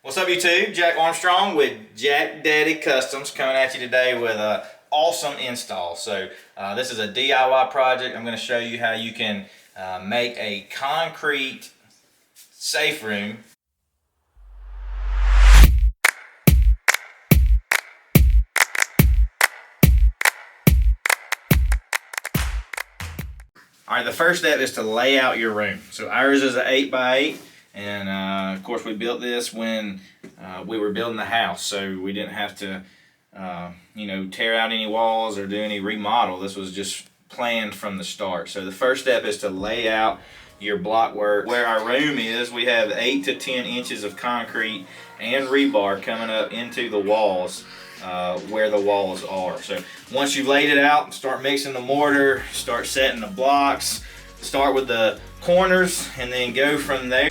What's up YouTube? Jack Armstrong with Jack Daddy Customs coming at you today with an awesome install. So this is a DIY project. I'm going to show you how you can make a concrete safe room. Alright, the first step is to lay out your room. So ours is an 8x8. And of course we built this when we were building the house, so we didn't have to tear out any walls or do any remodel. This was just planned from the start. So the first step is to lay out your block work. Where our room is, we have 8 to 10 inches of concrete and rebar coming up into the walls where the walls are. So once you've laid it out, start mixing the mortar, start setting the blocks, start with the corners and then go from there.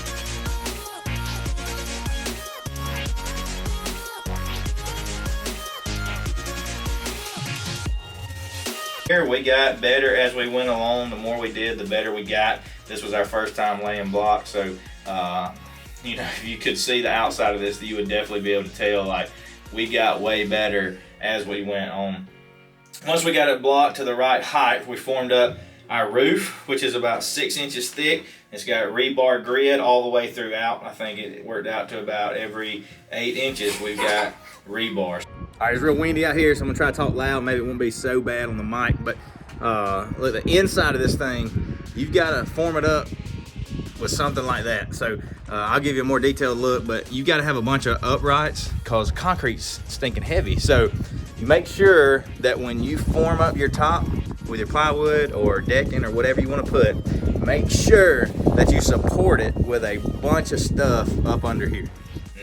Here we got better as we went along. The more we did, the better we got. This was our first time laying blocks, so if you could see the outside of this, you would definitely be able to tell like we got way better as we went on. Once we got it blocked to the right height, we formed up our roof, which is about 6 inches thick. It's got rebar grid all the way throughout. I think it worked out to about every 8 inches we've got rebar. All right, it's real windy out here, so I'm gonna try to talk loud. Maybe it won't be so bad on the mic, but look, the inside of this thing, you've gotta form it up with something like that. So I'll give you a more detailed look, but you gotta have a bunch of uprights because concrete's stinking heavy. So you make sure that when you form up your top with your plywood or decking or whatever you want to put, make sure that you support it with a bunch of stuff up under here.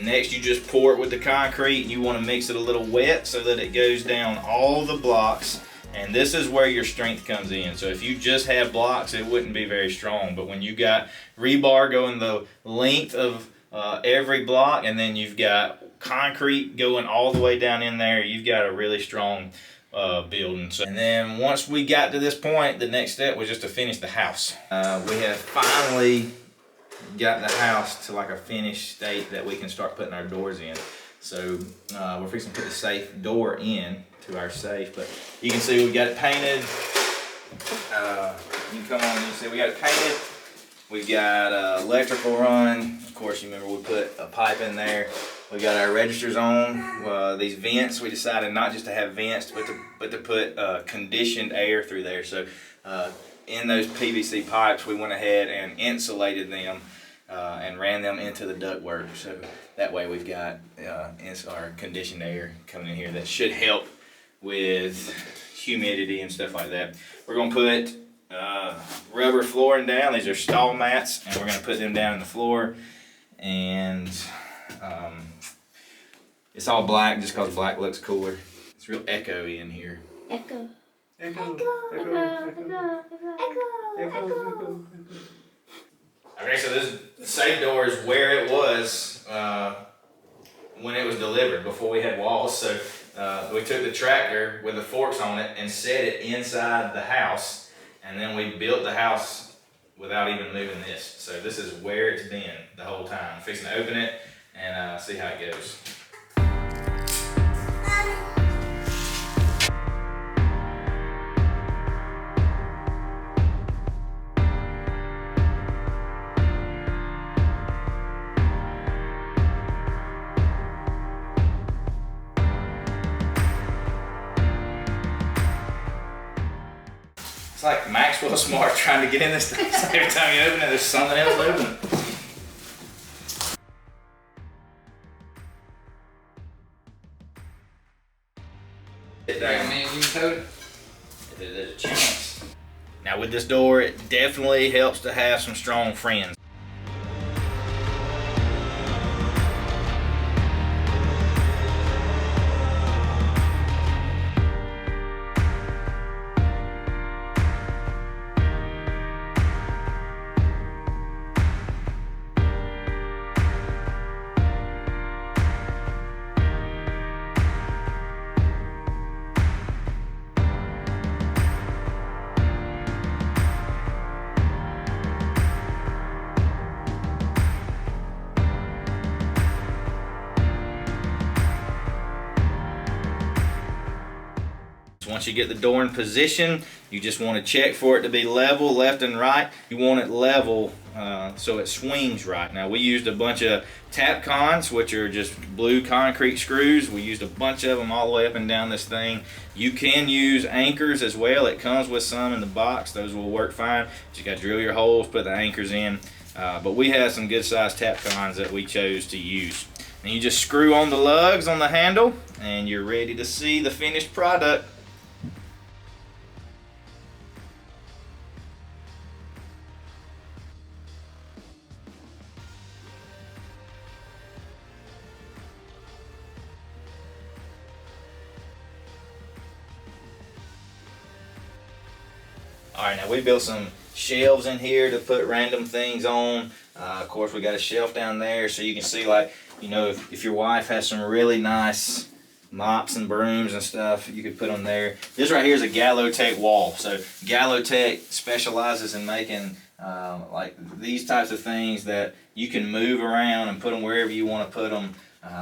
Next, you just pour it with the concrete, and you want to mix it a little wet so that it goes down all the blocks. And this is where your strength comes in. So if you just have blocks, it wouldn't be very strong. But when you got rebar going the length of every block, and then you've got concrete going all the way down in there, you've got a really strong building. So, and then once we got to this point, the next step was just to finish the house. We have finally got the house to like a finished state that we can start putting our doors in. So we're fixing to put the safe door in to our safe, but you can see we got it painted. You can come on and you see we got it painted. We got electrical run. Of course, you remember we put a pipe in there. We got our registers on. These vents, we decided not just to have vents, but to put conditioned air through there. So in those PVC pipes, we went ahead and insulated them and ran them into the ductwork. So that way we've got our conditioned air coming in here. That should help with humidity and stuff like that. We're gonna put rubber flooring down. These are stall mats, and we're gonna put them down in the floor. And it's all black just because black looks cooler. It's real echoey in here. Echo. Echo. Echo. Echo. Echo. Echo. Okay, so this safe door is where it was when it was delivered, before we had walls. So we took the tractor with the forks on it and set it inside the house, and then we built the house without even moving this. So this is where it's been the whole time. I'm fixing to open it and see how it goes. It's like Maxwell Smart trying to get in this thing. So every time you open it, there's something else open. Man, you can tote it. There's a chance. Now with this door, it definitely helps to have some strong friends. Once you get the door in position, you just want to check for it to be level, left and right. You want it level so it swings right. Now we used a bunch of Tapcons, which are just blue concrete screws. We used a bunch of them all the way up and down this thing. You can use anchors as well. It comes with some in the box. Those will work fine. You got to drill your holes, put the anchors in. But we have some good sized Tapcons that we chose to use. And you just screw on the lugs on the handle and you're ready to see the finished product. Alright, now we built some shelves in here to put random things on. Of course, we got a shelf down there so you can see, like, you know, if your wife has some really nice mops and brooms and stuff, you could put them there. This right here is a gallowtech wall. So gallowtech specializes in making like these types of things that you can move around and put them wherever you want to put them.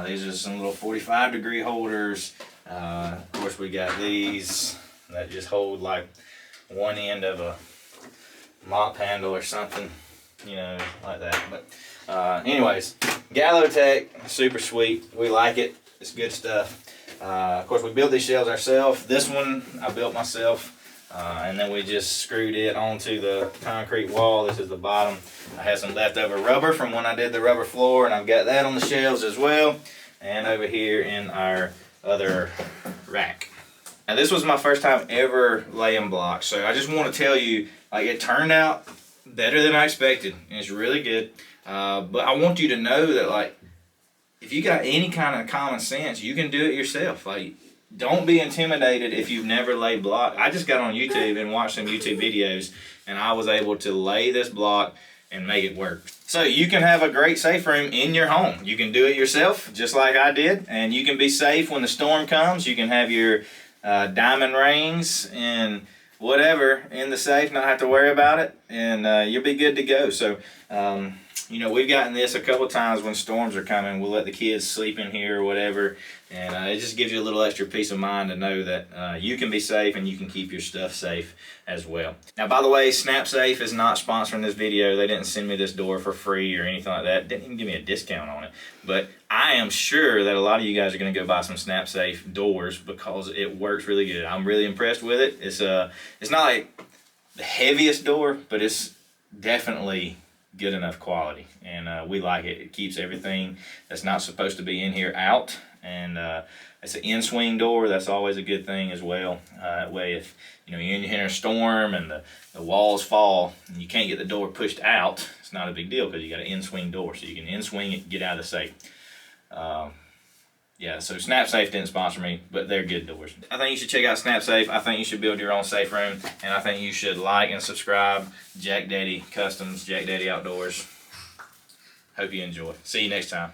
These are some little 45-degree holders. Of course, we got these that just hold like one end of a mop handle or something, you know, like that. But anyways, gallowtech, super sweet. We like it. It's good stuff. Of course, we built these shelves ourselves. This one I built myself, and then we just screwed it onto the concrete wall. This is the bottom. I had some leftover rubber from when I did the rubber floor, and I've got that on the shelves as well, and over here in our other rack. Now, this was my first time ever laying blocks, so I just want to tell you, like, it turned out better than I expected, and it's really good. But I want you to know that, like, if you got any kind of common sense, you can do it yourself. Like, don't be intimidated if you've never laid block. I just got on YouTube and watched some YouTube videos, and I was able to lay this block and make it work. So you can have a great safe room in your home. You can do it yourself, just like I did, and you can be safe when the storm comes. You can have your diamond rings and whatever in the safe, not have to worry about it, and you'll be good to go. So you know, we've gotten this a couple times when storms are coming. We'll let the kids sleep in here or whatever, and it just gives you a little extra peace of mind to know that you can be safe and you can keep your stuff safe as well. Now, by the way, SnapSafe is not sponsoring this video. They didn't send me this door for free or anything like that. Didn't even give me a discount on it. But I am sure that a lot of you guys are going to go buy some SnapSafe doors because it works really good. I'm really impressed with it. It's not like the heaviest door, but it's definitely good enough quality, and we like it. It keeps everything that's not supposed to be in here out, and it's an in-swing door. That's always a good thing as well. That way, if you know you're in a storm and the walls fall and you can't get the door pushed out, it's not a big deal because you got an in-swing door, so you can in-swing it, get out of the safe. Yeah, so SnapSafe didn't sponsor me, but they're good doors. I think you should check out SnapSafe. I think you should build your own safe room, and I think you should like and subscribe. Jack Daddy Customs, Jack Daddy Outdoors. Hope you enjoy. See you next time.